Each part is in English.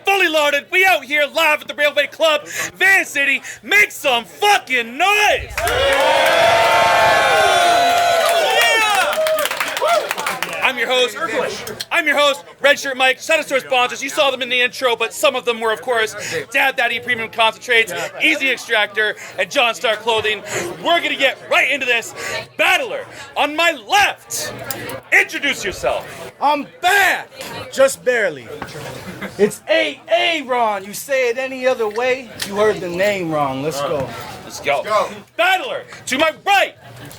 Fully loaded, we out here live at the Railway Club, Van City. Make some fucking noise! I'm your host, Red Shirt Mike. Shout out to our sponsors. You saw them in the intro, but some of them were, of course, Dad Daddy Premium Concentrates, Easy Extractor, and John Star Clothing. We're gonna get right into this. Battler, on my left, introduce yourself. I'm back! Just barely. It's Aaron. You say it any other way, you heard the name wrong. Let's go. Let's go. Battler, to my right,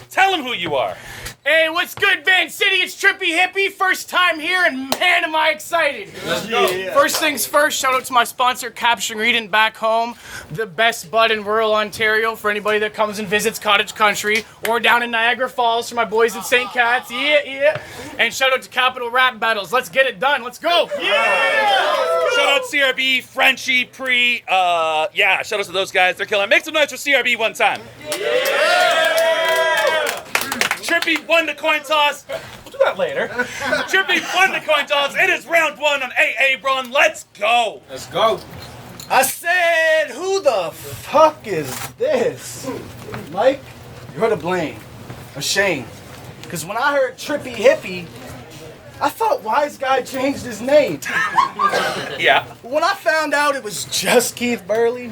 tell him who you are. Hey, what's good, Van City? It's Trippie Hippy. First time here, and man, am I excited. Let's go. Yeah. First things first, shout out to my sponsor, Capturing Reading back home. The best bud in rural Ontario for anybody that comes and visits Cottage Country, or down in Niagara Falls for my boys in St. Cat's. Yeah. And shout out to Capital Rap Battles. Let's get it done. Let's go. Yeah. Shout out CRB, Frenchie, Pre. Shout out to those guys. They're killing. Make some noise for CRB one time. Trippie won the coin toss. We'll do that later. Trippie won the coin toss. It is round one on AA Run. Let's go. Let's go. I said, who the fuck is this? Mike, you're to blame. Ashamed. Because when I heard Trippie Hippy, I thought Wise Guy changed his name. Yeah. When I found out it was just Keith Burley,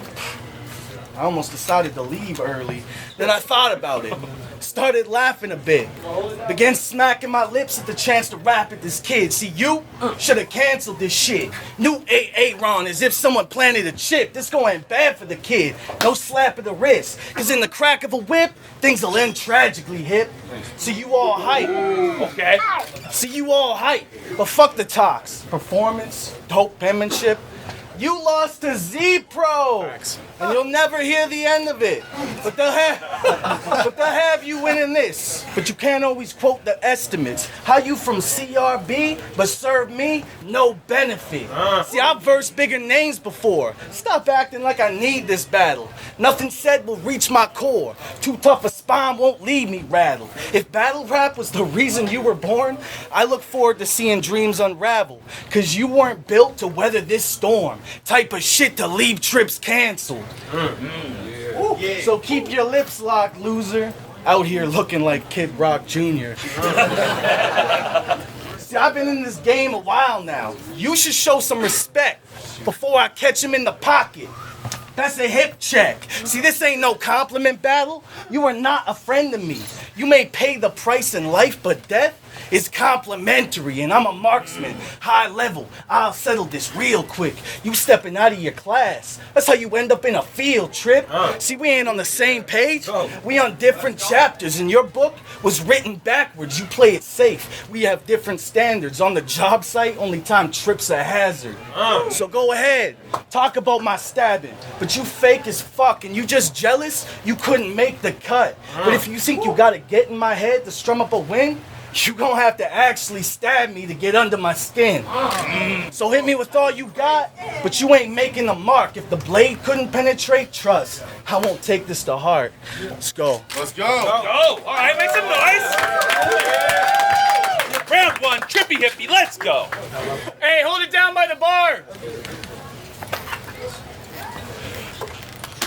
I almost decided to leave early. Then I thought about it. Started laughing a bit. Began smacking my lips at the chance to rap at this kid. See, you should have canceled this shit. New AA Ron as if someone planted a chip. This going bad for the kid. No slap of the wrist. Cause in the crack of a whip, things will end tragically, hip. See, you all hype. Okay. See, you all hype. But fuck the talks. Performance, dope penmanship. You lost to Z-Pro, and you'll never hear the end of it. But they'll have you winning this. But you can't always quote the estimates. How you from CRB, but serve me no benefit. See, I've versed bigger names before. Stop acting like I need this battle. Nothing said will reach my core. Too tough a spine won't leave me rattled. If battle rap was the reason you were born, I look forward to seeing dreams unravel. Cause you weren't built to weather this storm. Type of shit to leave trips canceled. So keep your lips locked, loser. Out here looking like Kid Rock Jr. See, I've been in this game a while now. You should show some respect before I catch him in the pocket. That's a hip check. See, this ain't no compliment battle. You are not a friend to me. You may pay the price in life, but death is complimentary, and I'm a marksman, high level. I'll settle this real quick. You stepping out of your class. That's how you end up in a field trip. See, we ain't on the same page. We on different chapters, and your book was written backwards. You play it safe. We have different standards. On the job site, only time trips a hazard. So go ahead, talk about my stabbing. But you fake as fuck, and you just jealous you couldn't make the cut. But if you think you gotta get in my head to strum up a win, you gonna have to actually stab me to get under my skin. So hit me with all you got, but you ain't making a mark. If the blade couldn't penetrate, trust, I won't take this to heart. Let's go. Let's go. All right, make some noise. Round one, Trippie Hippy, let's go. Hey, hold it down by the bar.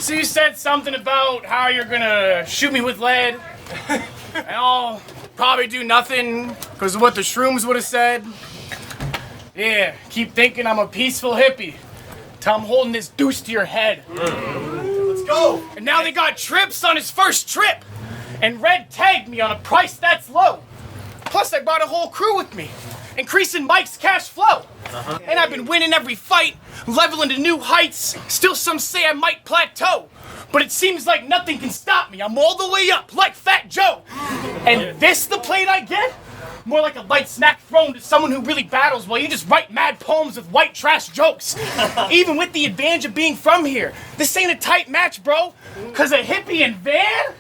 So you said something about how you're gonna shoot me with lead, and I'll probably do nothing because of what the shrooms would have said. Yeah, keep thinking I'm a peaceful hippie till I'm holding this deuce to your head. Let's go. And now they got trips on his first trip, and Red tagged me on a price that's low. Plus I brought a whole crew with me, increasing Mike's cash flow. And I've been winning every fight, leveling to new heights. Still some say I might plateau, but it seems like nothing can stop me. I'm all the way up like Fat Joe. And this the plate I get? More like a light snack thrown to someone who really battles while you just write mad poems with white trash jokes. Even with the advantage of being from here. This ain't a tight match, bro. Cause a Hippy and Van?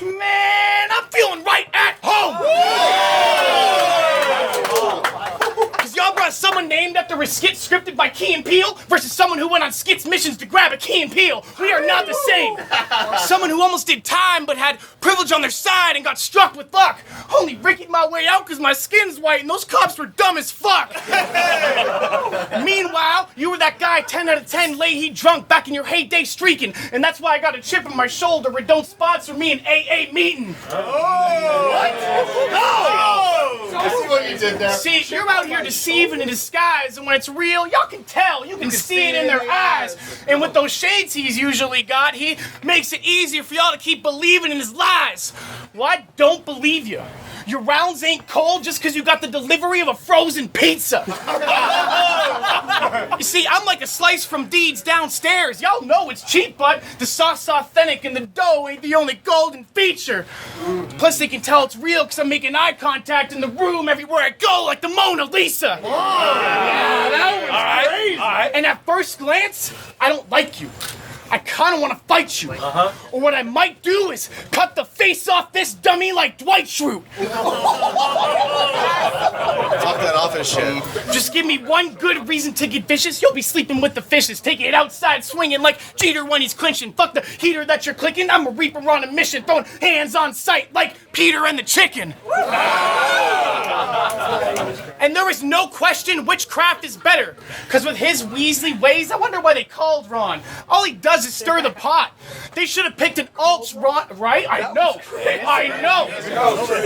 Man, I'm feeling right at home! Cause y'all brought someone named after a skit scripted by Key and Peele versus someone who went on skits missions to grab a Key and Peele. We are not the same. Someone who almost did time but had privilege on their side and got struck with luck. Only ricketed my way out cause my skin's white and those cops were dumb as fuck. Meanwhile, you were that guy 10 out of 10 Leahy drunk back in your heyday streaking, and that's why I got a chip on my shoulder where don't sponsor me an AA meeting. I see what you did there. See, you're out here deceiving in disguise, and when it's real, y'all can tell. You can see it in their eyes. And with those shades he's usually got, he makes it easier for y'all to keep believing in his lies. Well, I don't believe you. Your rounds ain't cold just because you got the delivery of a frozen pizza. You see, I'm like a slice from Deeds downstairs. Y'all know it's cheap, but the sauce authentic and the dough ain't the only golden feature. Plus, they can tell it's real because I'm making eye contact in the room everywhere I go like the Mona Lisa. Yeah, that was crazy. All right. And at first glance, I don't like you. I kind of want to fight you. Or what I might do is cut the face off this dummy like Dwight Schrute. Talk that off his shit. Just give me one good reason to get vicious. You'll be sleeping with the fishes, taking it outside, swinging like Jeter when he's clinching. Fuck the heater that you're clicking. I'm a reaper on a mission, throwing hands on sight like Peter and the chicken. And there is no question which craft is better. Because with his Weasley ways, I wonder why they called Ron. All he does is stir the pot. They should have picked an alt Ron, right? I know.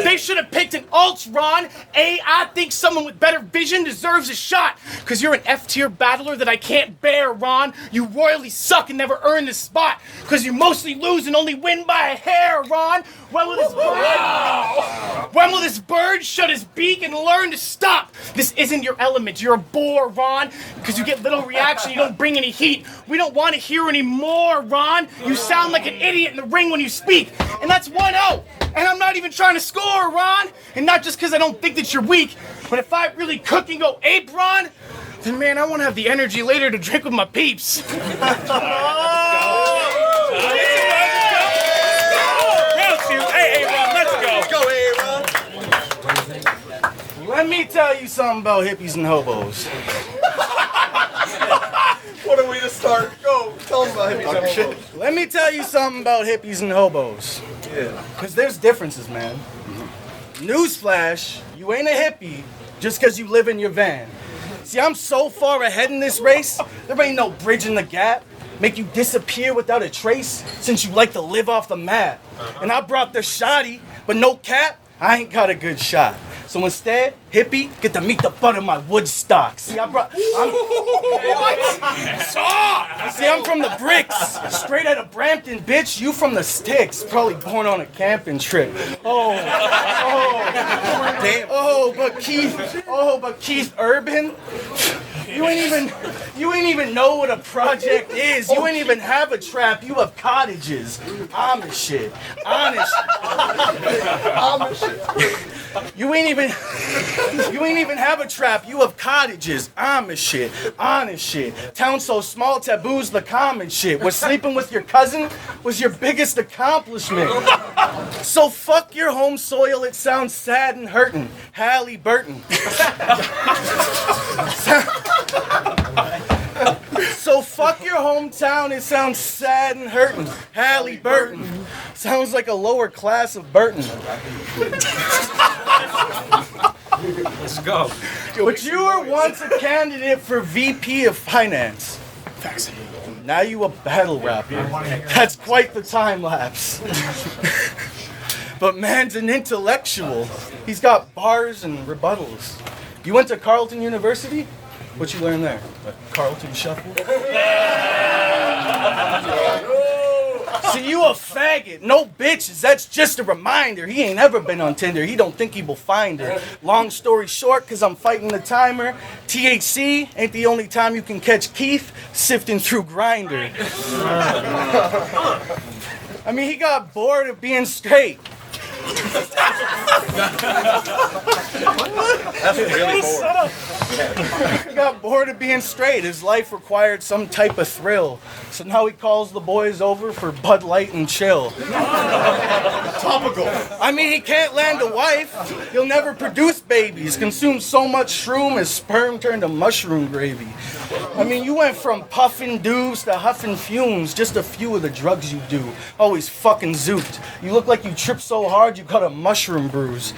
They should have picked an alt Ron. I think someone with better vision deserves a shot. Because you're an F-tier battler that I can't bear, Ron. You royally suck and never earn this spot. Because you mostly lose and only win by a hair, Ron. When will this bird shut his beak and learn to stop? This isn't your element. You're a bore, Ron. Because you get little reaction, you don't bring any heat. We don't want to hear any more, Ron. You sound like an idiot in the ring when you speak. And that's 1-0. And I'm not even trying to score, Ron. And not just because I don't think that you're weak. But if I really cook and go ape, Ron, then man, I want to have the energy later to drink with my peeps. Let me tell you something about hippies and hobos. What are we to start? Go. Tell them about hippies and shit. Let me tell you something about hippies and hobos. Yeah. Because there's differences, man. Newsflash, you ain't a hippie just because you live in your van. See, I'm so far ahead in this race, there ain't no bridging the gap. Make you disappear without a trace since you like to live off the map. And I brought the shotty, but no cap, I ain't got a good shot. So instead, hippie, get to meet the butt of my Woodstock. See, I'm from the bricks, straight out of Brampton, bitch. You from the sticks, probably born on a camping trip. But Keith Urban, you ain't even know what a project is. You ain't even have a trap. You have cottages. Amish shit. Honest. You ain't even have a trap. You have cottages. Amish shit. Honest shit. Town so small, taboos the common shit. Where sleeping with your cousin was your biggest accomplishment. So fuck your home soil. It sounds sad and hurting. Halle Burton. So fuck your hometown, it sounds sad and hurting. Halle Burton. Sounds like a lower class of Burton. Let's go. But you were once a candidate for VP of Finance. Now you a battle rapper. That's quite the time lapse. But man's an intellectual. He's got bars and rebuttals. You went to Carleton University? What you learn there? Carlton Shuffle? See, you a faggot. No bitches. That's just a reminder. He ain't ever been on Tinder. He don't think he will find her. Long story short, cause I'm fighting the timer. THC ain't the only time you can catch Keith sifting through Grindr. I mean, he got bored of being straight. That's really bored. He got bored of being straight. His life required some type of thrill. So now he calls the boys over for Bud Light and chill. Topical. I mean, he can't land a wife. He'll never produce babies. Consume so much shroom, his sperm turned to mushroom gravy. I mean, you went from puffing doobs to huffing fumes. Just a few of the drugs you do. Always fucking zooped. You look like you tripped so hard you got a mushroom bruise.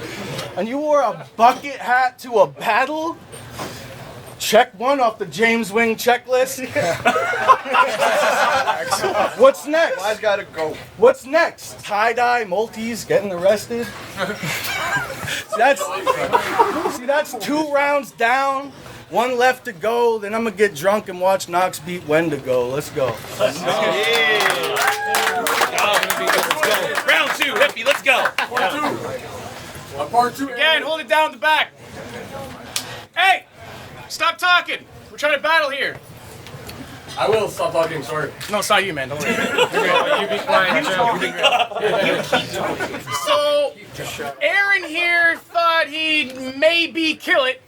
And you wore a bucket hat to a battle? Check one off the James Wing checklist. What's next? I gotta go. What's next? Tie-dye, multis, getting arrested? See, that's 2 rounds down, 1 left to go. Then I'm gonna get drunk and watch Knox beat Wendigo. Let's go. Let's go. Round 2, Hippy, let's go. Part 2. Again, hold it down in the back. Hey, stop talking. We're trying to battle here. I will stop talking, sorry. No, it's not you, man. Don't worry. You be quiet, Joe. So, Aaron here thought he'd maybe kill it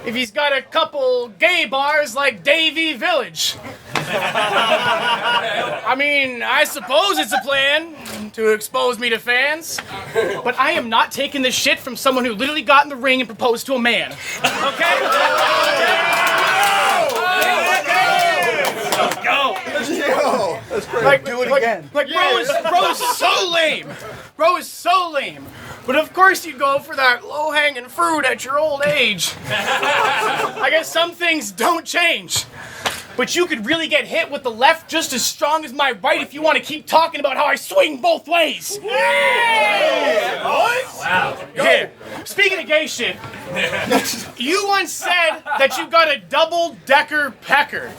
if he's got a couple gay bars like Davy Village. I mean, I suppose it's a plan to expose me to fans, but I am not taking this shit from someone who literally got in the ring and proposed to a man. Okay? Go. Yo, that's great. Like, Do it again. Like, bro is so lame. Bro is so lame. But of course you go for that low-hanging fruit at your old age. I guess some things don't change. But you could really get hit with the left just as strong as my right if you want to keep talking about how I swing both ways. Wow. Yeah. Speaking of gay shit, you once said that you got a double-decker pecker.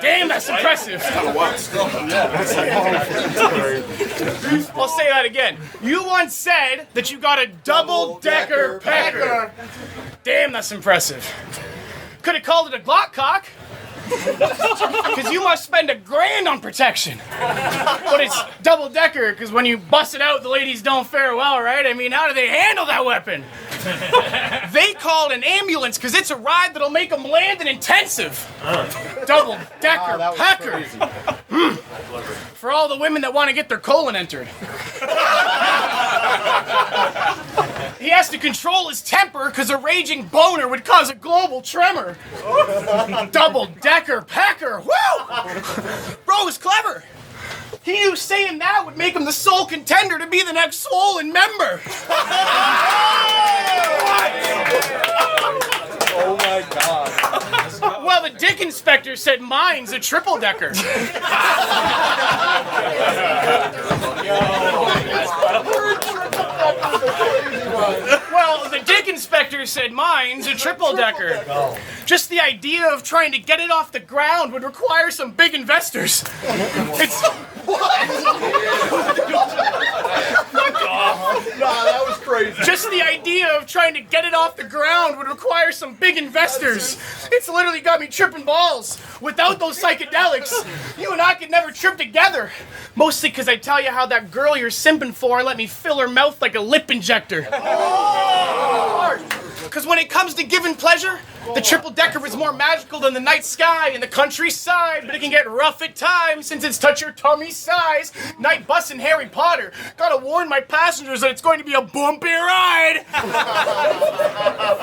Damn, that's impressive. I'll say that again. You once said that you got a double-decker pecker. Damn, that's impressive. Could have called it a Glock cock. Because you must spend $1,000 on protection. But it's double-decker, because when you bust it out, the ladies don't fare well, right? I mean, how do they handle that weapon? They call an ambulance, because it's a ride that'll make them land an intensive. Double-decker pecker. For all the women that want to get their colon entered. He has to control his temper because a raging boner would cause a global tremor. Double-decker pecker. Woo! Bro is clever. He knew saying that would make him the sole contender to be the next swollen member. Oh my god. Well, the dick inspector said mine's a triple-decker. Well, the dick inspector said mine's a triple-decker. Just the idea of trying to get it off the ground would require some big investors. It's... Nah, that was crazy. Just the idea of trying to get it off the ground would require some big investors. It's literally got me tripping balls. Without those psychedelics, you and I could never trip together. Mostly because I tell you how that girl you're simping for let me fill her mouth like a lip injector. Because when it comes to giving pleasure, the triple-decker is more magical than the night sky and the countryside, but it can get rough at times since it's touch your tummy size. Night bus and Harry Potter. Gotta warn my passengers that it's going to be a bumpy ride.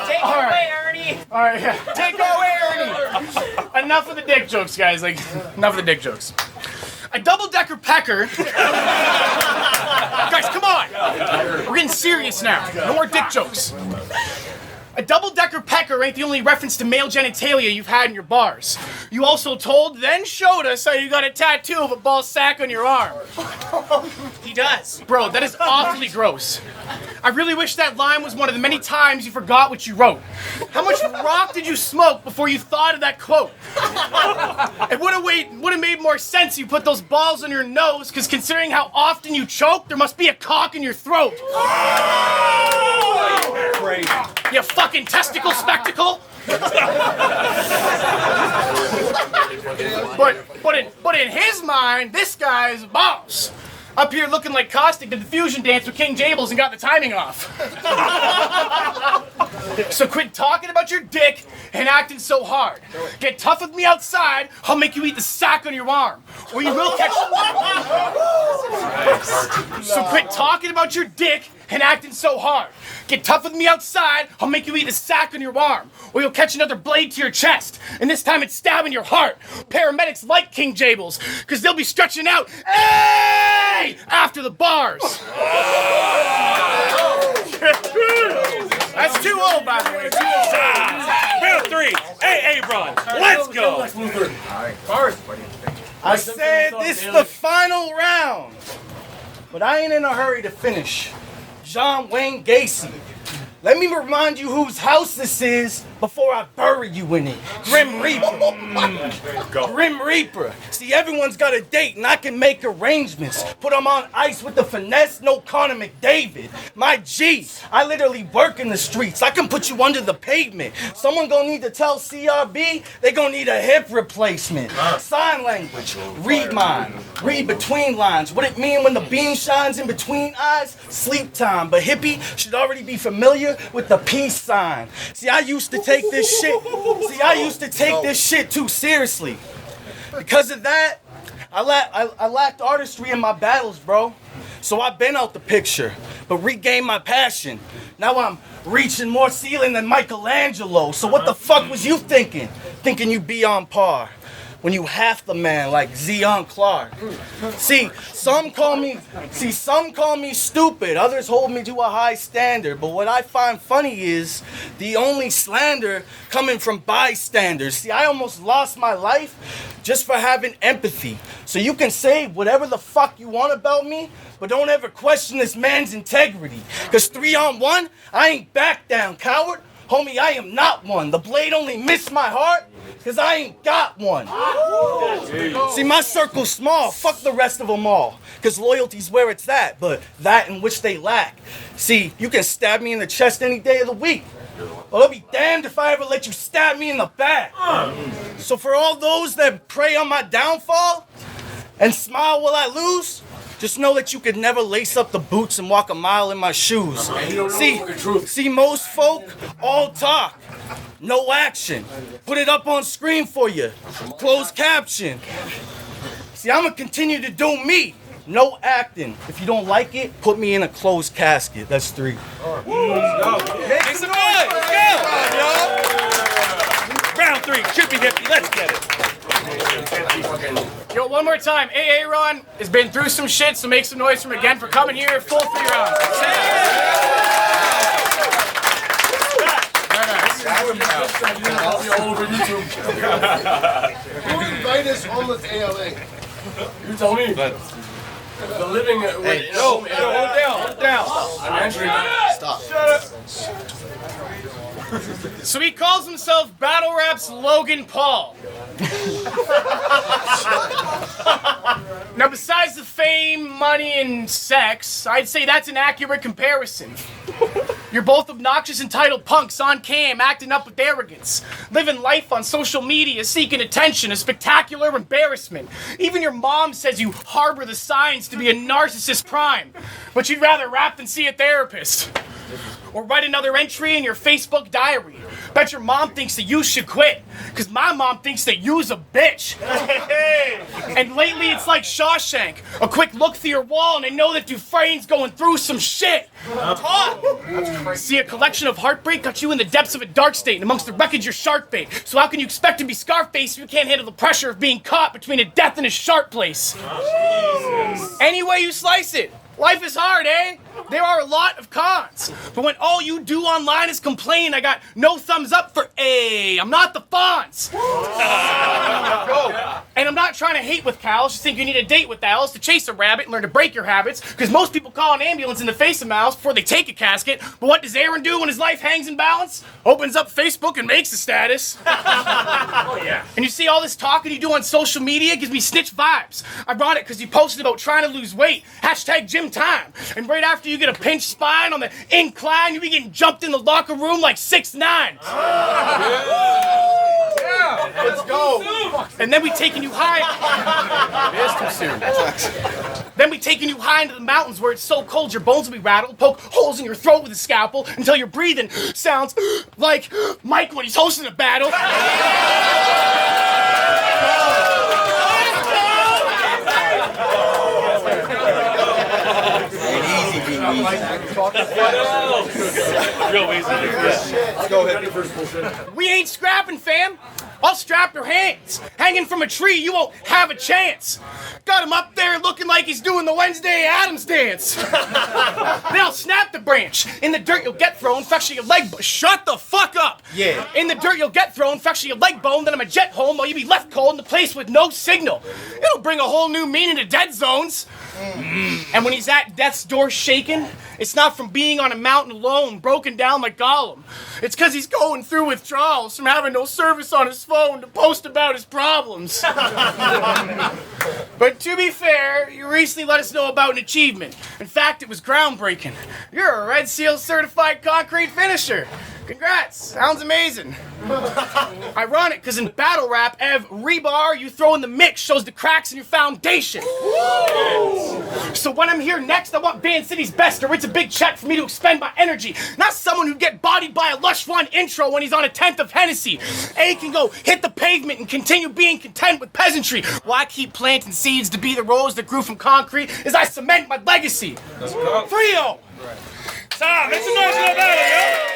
Take it away, Ernie. All right, yeah. Take away, Ernie. Enough of the dick jokes, guys. Like, enough of the dick jokes. A double-decker pecker. Guys, come on. We're getting serious now. No more dick jokes. A double-decker pecker ain't the only reference to male genitalia you've had in your bars. You also told, then showed us how you got a tattoo of a ball sack on your arm. He does. Bro, that is awfully gross. I really wish that line was one of the many times you forgot what you wrote. How much rock did you smoke before you thought of that quote? It would have made more sense if you put those balls on your nose, because considering how often you choke, there must be a cock in your throat. Crazy. You fucking testicle spectacle! but in his mind, this guy's a boss. Up here looking like Caustic did the fusion dance with King Jables and got the timing off. So quit talking about your dick and acting so hard. Get tough with me outside, I'll make you eat the sack on your arm. Or you will catch... So quit talking about your dick and acting so hard. Get tough with me outside, I'll make you eat the sack on your arm. Or you'll catch another blade to your chest. And this time it's stabbing your heart. Paramedics like King Jables, because they'll be stretching out, hey! After the bars. That's too old, by the way. Round 3, AA run. Let's go. I said this is the final round, but I ain't in a hurry to finish. John Wayne Gacy. Let me remind you whose house this is before I bury you in it. Grim Reaper. Grim Reaper. See, everyone's got a date and I can make arrangements. Put them on ice with the finesse, no Connor McDavid. My G, I literally work in the streets. I can put you under the pavement. Someone gonna need to tell CRB they gonna need a hip replacement. Sign language, read mine. Read between lines. What it mean when the beam shines in between eyes? Sleep time. But Hippy should already be familiar with the peace sign. See, I used to take this shit too seriously. Because of that, I lacked artistry in my battles, bro. So I've been out the picture, but regained my passion. Now I'm reaching more ceiling than Michelangelo. So what the fuck was you thinking? Thinking you'd be on par when you half the man like Zion Clark. See, some call me stupid, others hold me to a high standard, but what I find funny is the only slander coming from bystanders. See, I almost lost my life just for having empathy. So you can say whatever the fuck you want about me, but don't ever question this man's integrity. Cause 3-on-1, I ain't back down, coward. Homie, I am not one. The blade only missed my heart, cause I ain't got one. See, my circle's small, fuck the rest of them all. Cause loyalty's where it's at, but that in which they lack. See, you can stab me in the chest any day of the week. Well, I'll be damned if I ever let you stab me in the back. So for all those that prey on my downfall and smile while I lose, just know that you could never lace up the boots and walk a mile in my shoes. See, most folk all talk, no action. Put it up on screen for you, closed caption. See, I'ma continue to do me, no acting. If you don't like it, put me in a closed casket. That's 3. Make some noise. Let's go. Round 3, Trippie Hippy. Let's get it. Yo, one more time. AA Ron has been through some shit, so make some noise for him again for coming here. Full 3 rounds. Who invited us homeless ALA? You tell me. The living with hold down. I'm answering. Stop. So he calls himself Battle Rap's Logan Paul. Now, besides the fame, money, and sex, I'd say that's an accurate comparison. You're both obnoxious, entitled punks on cam, acting up with arrogance, living life on social media, seeking attention, a spectacular embarrassment. Even your mom says you harbor the signs to be a narcissist prime, but you'd rather rap than see a therapist. Or write another entry in your Facebook diary. Bet your mom thinks that you should quit, cause my mom thinks that you's a bitch. And lately it's like Shawshank. A quick look through your wall and I know that Dufresne's going through some shit. Talk! See, a collection of heartbreak got you in the depths of a dark state and amongst the wreckage your shark bait. So how can you expect to be Scarface if you can't handle the pressure of being caught between a death and a sharp place? Any way you slice it, life is hard, eh? There are a lot of cons. But when all you do online is complain, I got no thumbs up for A. I'm not the Fonz. And I'm not trying to hate with cows, just think you need a date with owls to chase a rabbit and learn to break your habits, because most people call an ambulance in the face of mouths before they take a casket. But what does Aaron do when his life hangs in balance? Opens up Facebook and makes a status. And you see all this talking you do on social media gives me snitch vibes. Ironic, because you posted about trying to lose weight. Hashtag gym time. And right after you get a pinched spine on the incline, you be getting jumped in the locker room like 6'9". Let's go. And then we taking you high. It is too soon. Then we taking you high into the mountains where it's so cold your bones will be rattled. Poke holes in your throat with a scalpel until your breathing sounds like Mike when he's hosting a battle. Real easy. Let's go ahead. We ain't scrapping, fam. I'll strap your hands. Hanging from a tree, you won't have a chance. Got him up there looking like he's doing the Wednesday Addams dance. Then I'll snap the branch. In the dirt, you'll get thrown, fracture your leg. Shut the fuck up. Yeah. In the dirt, you'll get thrown, fracture your leg bone. Then I'm a jet home while you be left cold in the place with no signal. It'll bring a whole new meaning to dead zones. And when he's at death's door shaking, it's not from being on a mountain alone, broken down like Gollum. It's because he's going through withdrawals from having no service on his phone to post about his problems. But to be fair, you recently let us know about an achievement. In fact, it was groundbreaking. You're a Red Seal certified concrete finisher. Congrats, sounds amazing. Ironic, because in battle rap, every bar you throw in the mix shows the cracks in your foundation. So when I'm here next, I want Band City's best, or it's a big check for me to expend my energy. Not someone who'd get bodied by a Lush One intro when he's on a 10th of Hennessy. A can go hit the pavement and continue being content with peasantry, while I keep planting seeds to be the rose that grew from concrete as I cement my legacy. 3-0. Tom, make some noise for the battle, yo!